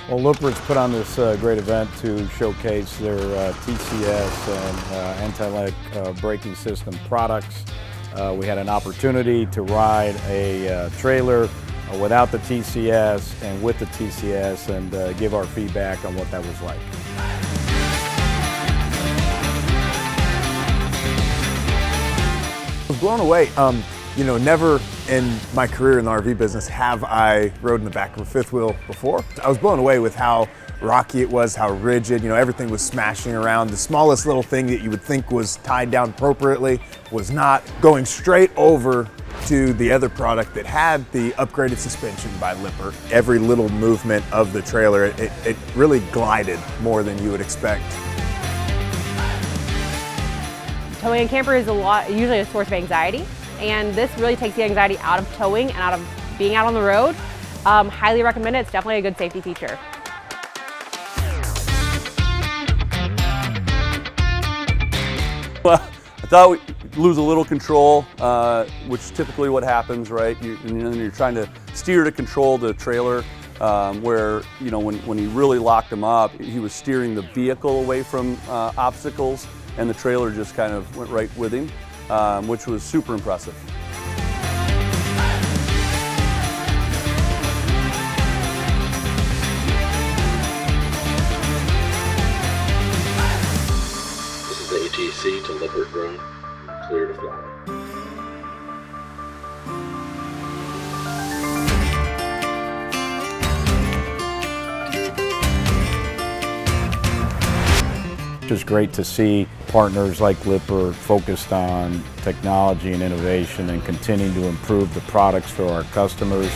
Well, Lippert's put on this great event to showcase their TCS and anti-lock braking system products. We had an opportunity to ride a trailer without the TCS and with the TCS and give our feedback on what that was like. I was blown away. Never in my career in the RV business have I rode in the back of a fifth wheel before. I was blown away with how rocky it was, how rigid, everything was smashing around. The smallest little thing that you would think was tied down appropriately was not. Going straight over to the other product that had the upgraded suspension by Lippert. Every little movement of the trailer, it really glided more than you would expect. Towing a camper is usually a source of anxiety, and this really takes the anxiety out of towing and out of being out on the road. Highly recommend it. It's definitely a good safety feature. Well, I thought we'd lose a little control, which is typically what happens, right? You're trying to steer to control the trailer, where when he really locked him up, he was steering the vehicle away from obstacles, and the trailer just kind of went right with him, which was super impressive. This is the ATC to Lippert drone, clear to fly. It's just great to see partners like Lippert focused on technology and innovation and continuing to improve the products for our customers.